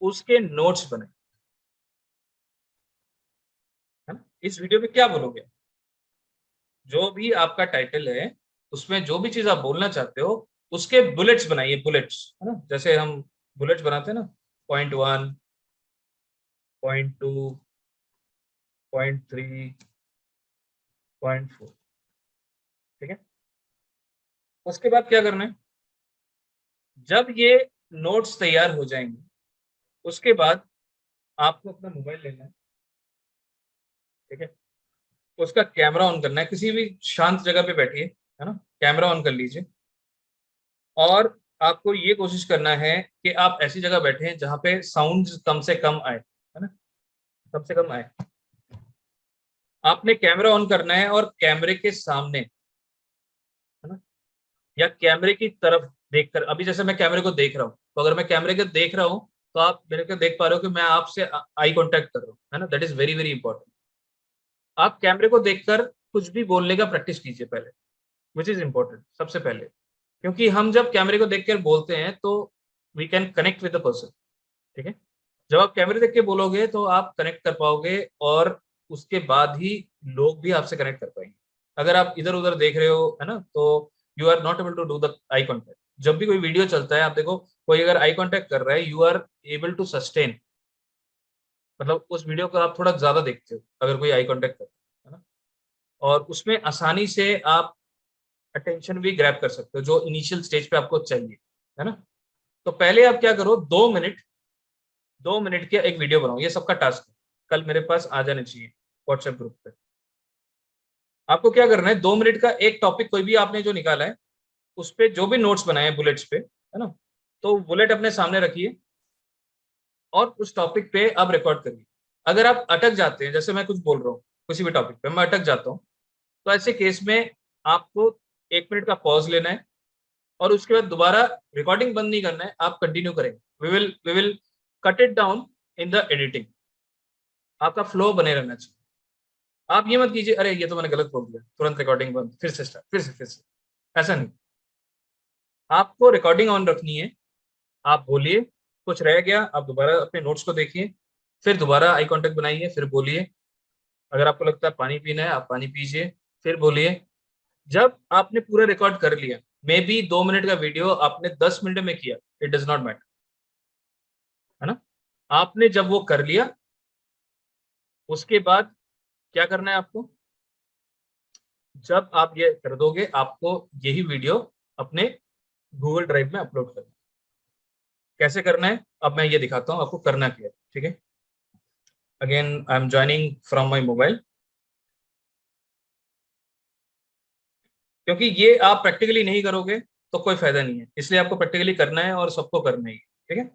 A: उसके नोट्स बनाए, है ना? इस वीडियो में क्या बोलोगे, जो भी आपका टाइटल है उसमें जो भी चीज आप बोलना चाहते हो उसके बुलेट्स बनाइए, बुलेट्स, है ना? जैसे हम बुलेट्स बनाते हैं ना, .1, .2, .3, .4। ठीक है, उसके बाद क्या करना है, जब ये नोट्स तैयार हो जाएंगे उसके बाद आपको अपना मोबाइल लेना है। ठीक है, उसका कैमरा ऑन करना है, किसी भी शांत जगह पे बैठिए, है ना, कैमरा ऑन कर लीजिए। और आपको ये कोशिश करना है कि आप ऐसी जगह बैठे हैं जहां पे साउंड कम से कम आए, है ना, कम से कम आए। आपने कैमरा ऑन करना है और कैमरे के सामने, है ना, या कैमरे की तरफ देखकर, अभी जैसे मैं कैमरे को देख रहा हूँ, तो अगर मैं कैमरे को देख रहा हूँ तो आप मेरे को देख पा रहे हो कि मैं आपसे आई कांटेक्ट कर रहा हूँ, है ना, that is very very important. आप कैमरे को देखकर कुछ भी बोलने का प्रैक्टिस कीजिए पहले, विच इज इंपॉर्टेंट सबसे पहले, क्योंकि हम जब कैमरे को देखकर बोलते हैं तो we can connect with the person. ठीक है, जब आप कैमरे देख के बोलोगे तो आप कनेक्ट कर पाओगे और उसके बाद ही लोग भी आपसे कनेक्ट कर पाएंगे। अगर आप इधर उधर देख रहे हो, है ना, तो you are not able to do the eye contact. जब भी कोई वीडियो चलता है, आप देखो कोई अगर आई कॉन्टेक्ट कर रहा है, you are able to sustain, मतलब उस वीडियो को आप थोड़ा ज्यादा देखते हो अगर कोई आई कॉन्टेक्ट करता है ना, और उसमें आसानी से आप अटेंशन भी ग्रैब कर सकते हो जो इनिशियल स्टेज पे आपको चाहिए, है ना। तो पहले आप क्या करो, 2 मिनट, 2 मिनट का एक वीडियो बनाओ, ये सबका टास्क है, कल मेरे पास आ जाने चाहिए व्हाट्सएप ग्रुप पे। आपको क्या करना है, 2 मिनट का एक टॉपिक कोई भी आपने जो निकाला है उस पे जो भी नोट्स बनाए बुलेट्स पे, है ना, तो बुलेट अपने सामने रखिए और उस टॉपिक पे आप रिकॉर्ड करिए। अगर आप अटक जाते हैं, जैसे मैं कुछ बोल रहा हूँ किसी भी टॉपिक पे मैं अटक जाता हूँ, तो ऐसे केस में आपको 1 मिनट का पॉज लेना है और उसके बाद दोबारा रिकॉर्डिंग बंद नहीं करना है, आप कंटिन्यू करेंगे। We will cut it down in the editing. आपका फ्लो बने रहना चाहिए। आप ये मत कीजिए अरे ये तो मैंने गलत बोल दिया, तुरंत रिकॉर्डिंग बंद, फिर से स्टार्ट, फिर से, ऐसा नहीं। आपको रिकॉर्डिंग ऑन रखनी है, आप बोलिए, कुछ रह गया आप दोबारा अपने नोट्स को देखिए, फिर दोबारा आई कांटेक्ट बनाइए, फिर बोलिए। अगर आपको लगता है पानी पीना है आप पानी पीजिए, फिर बोलिए। जब आपने पूरा रिकॉर्ड कर लिया, मे बी 2 मिनट का वीडियो आपने 10 मिनट में किया, इट डज नॉट मैटर, है ना। आपने जब वो कर लिया उसके बाद क्या करना है आपको, जब आप ये कर दोगे आपको यही वीडियो अपने गूगल ड्राइव में अपलोड करना है। कैसे करना है अब मैं ये दिखाता हूँ आपको करना क्या है। ठीक है, again I am joining from my mobile, क्योंकि ये आप प्रैक्टिकली नहीं करोगे तो कोई फायदा नहीं है, इसलिए आपको प्रैक्टिकली करना है और सबको करना ही है। ठीक है,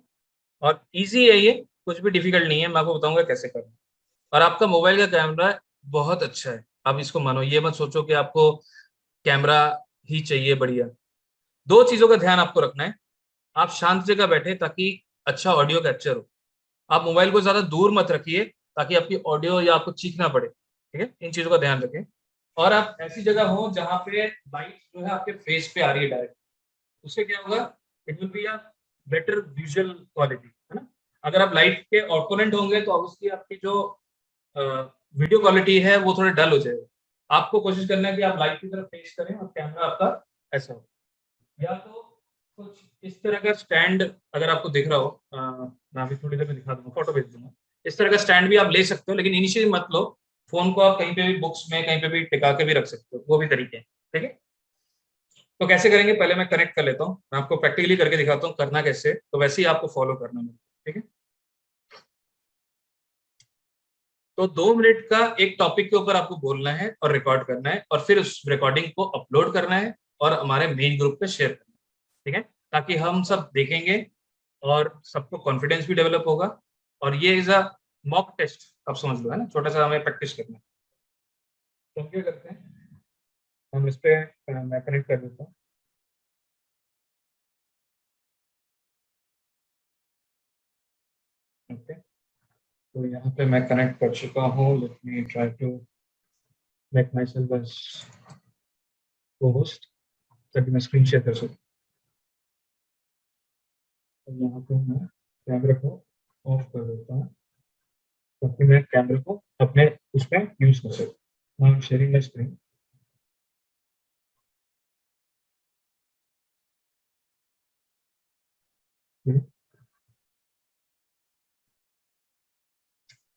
A: और इजी है, ये कुछ भी डिफिकल्ट नहीं है, मैं आपको बताऊंगा कैसे करना है। और आपका मोबाइल का कैमरा बहुत अच्छा है, आप इसको मानो, ये मत सोचो कि आपको कैमरा ही चाहिए बढ़िया। 2 चीजों का ध्यान आपको रखना है, आप शांत जगह बैठे ताकि अच्छा ऑडियो कैप्चर हो। आप मोबाइल को ज्यादा दूर मत रखिए ताकि आपकी ऑडियो या आपको चीखना पड़े। ठीक है, इन चीजों का ध्यान रखें। और आप ऐसी जगह हो जहाँ पे लाइट जो है आपके फेस पे आ रही है डायरेक्ट, उससे क्या होगा, it will be a better visual quality, है ना। अगर आप लाइव के ऑपोनेंट होंगे तो ऑब्वियसली आपकी जो वीडियो क्वालिटी है वो थोड़ा डल हो जाएगा। आपको कोशिश करना है कि आप लाइव की तरफ फेस करें और कैमरा आपका ऐसा हो, या तो कुछ इस तरह का स्टैंड अगर आपको दिख रहा हो, मैं अभी थोड़ी देर में दिखा दूंगा, फोटो भेज दूंगा। इस तरह का स्टैंड भी आप ले सकते हो, लेकिन इनिशियली मत लो। फोन को आप कहीं पे भी बुक्स में कहीं पे भी टिका के भी रख सकते हो, वो भी तरीके हैं, ठीक है। तो कैसे करेंगे, पहले मैं कनेक्ट कर लेता हूँ, मैं आपको प्रैक्टिकली करके दिखाता हूँ करना कैसे, तो वैसे ही आपको फॉलो करना है, ठीक है। तो 2 मिनट का एक टॉपिक के ऊपर आपको बोलना है और रिकॉर्ड करना है, और फिर उस रिकॉर्डिंग को अपलोड करना है और हमारे मेन ग्रुप पे शेयर करना है, ठीक है, ताकि हम सब देखेंगे और सबको कॉन्फिडेंस भी डेवलप होगा। और ये इज अ मॉक टेस्ट, आप समझ लो, है ना, छोटा सा हमें प्रैक्टिस करना है। तो हम क्या करते हैं, हम इस पे मैं कनेक्ट कर देता हूँ। ओके, तो यहाँ पे मैं कनेक्ट कर चुका हूँ। Let me try to make myself as co-host, ताकि मैं स्क्रीन शेयर कर सकूँ। तो यहाँ पे मैं कैमरे को ऑफ कर देता हूँ, ताकि मैं कैमरे को अपने उस पर यूज कर सकूँ। I am sharing my screen.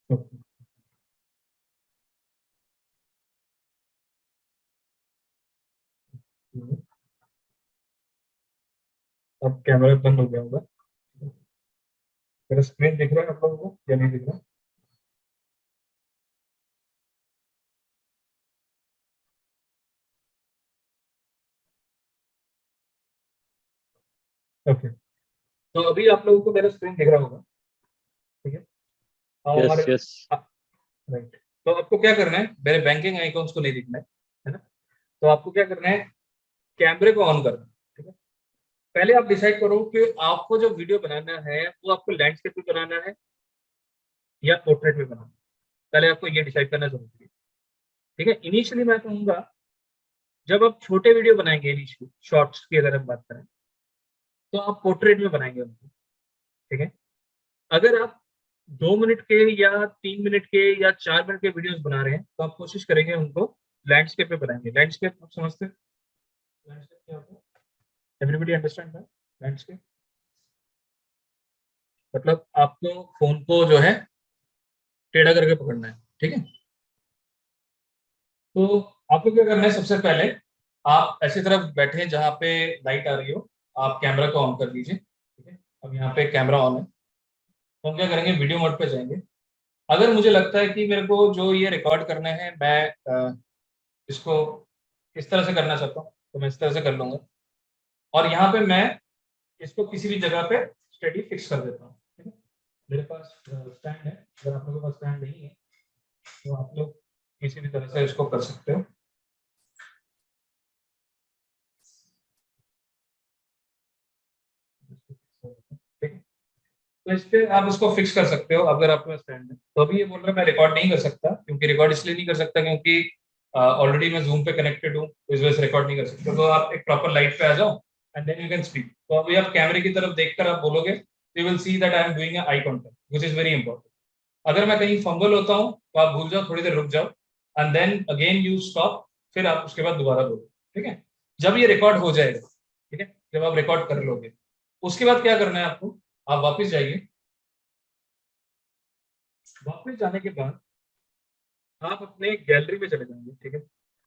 A: Okay, अब कैमरा बंद हो गया होगा। मेरा स्क्रीन दिख रहा है आप लोगों को या नहीं दिख रहा? ओके, तो अभी आप लोगों को मेरा स्क्रीन दिख रहा होगा, ठीक है।
B: Yes,
A: और
B: yes.
A: राइट, तो आपको क्या करना है, मेरे बैंकिंग आइकॉन्स को नहीं दिखना है ना। तो आपको क्या करना है, कैमरे को ऑन करना है, ठीक है। पहले आप डिसाइड करो कि आपको जो वीडियो बनाना है वो आपको लैंडस्केप में बनाना है या पोर्ट्रेट में बनाना है। पहले आपको ये डिसाइड करना जरूरी है, ठीक है। इनिशियली मैं कहूंगा, जब आप छोटे वीडियो बनाएंगे, इनिशियली शॉर्ट्स की अगर हम बात करें, तो आप पोर्ट्रेट में बनाएंगे उनको, ठीक है। अगर आप 2 मिनट के या 3 मिनट के या 4 मिनट के वीडियोस बना रहे हैं, तो आप कोशिश करेंगे उनको लैंडस्केप में बनाएंगे। लैंडस्केप आप समझते हैं, लैंडस्केप क्या होता है? एवरीबडी अंडरस्टैंड है लैंडस्केप? मतलब आपको फोन को जो है टेढ़ा करके पकड़ना है, ठीक है। तो आपको क्या करना है, सबसे पहले आप ऐसी तरफ बैठे जहां पे लाइट आ रही हो, आप कैमरा को ऑन कर लीजिए, ठीक है। अब यहाँ पे कैमरा ऑन है, तो हम क्या करेंगे, वीडियो मोड पे जाएंगे। अगर मुझे लगता है कि मेरे को जो ये रिकॉर्ड करना है, मैं इसको इस तरह से करना चाहता हूँ, तो मैं इस तरह से कर लूंगा। और यहाँ पे मैं इसको किसी भी जगह पे स्टेडी फिक्स कर देता हूँ, ठीक है। मेरे पास स्टैंड है, अगर आप लोगों के पास स्टैंड नहीं है तो आप लोग किसी भी तरह से इसको कर सकते हो। ठीक है, तो इस पे आप इसको फिक्स कर सकते हो अगर आपके पास स्टैंड है। तो अभी ये बोल रहा है मैं रिकॉर्ड नहीं कर सकता, क्योंकि रिकॉर्ड इसलिए नहीं कर सकता क्योंकि ऑलरेडी मैं जूम पे कनेक्टेड हूँ, तो इस वजह से रिकॉर्ड नहीं कर सकता। तो आप एक प्रॉपर लाइट पे आ जाओ and then you can speak. तो अभी आप कैमरे की तरफ देखकर आप बोलोगे, you will see that I am doing eye contact, which is very important. अगर मैं कहीं फंबल होता हूँ तो आप भूल जाओ, थोड़ी देर रुक जाओ and then again you stop, फिर आप उसके बाद दोबारा बोलो, ठीक है। जब ये रिकॉर्ड हो जाएगा, ठीक है, जब आप रिकॉर्ड कर लोगे, उसके बाद क्या करना है आपको, आप वापस जाइए। वापस जाने के बाद आप अपने गैलरी में चले जाएंगे, ठीक है।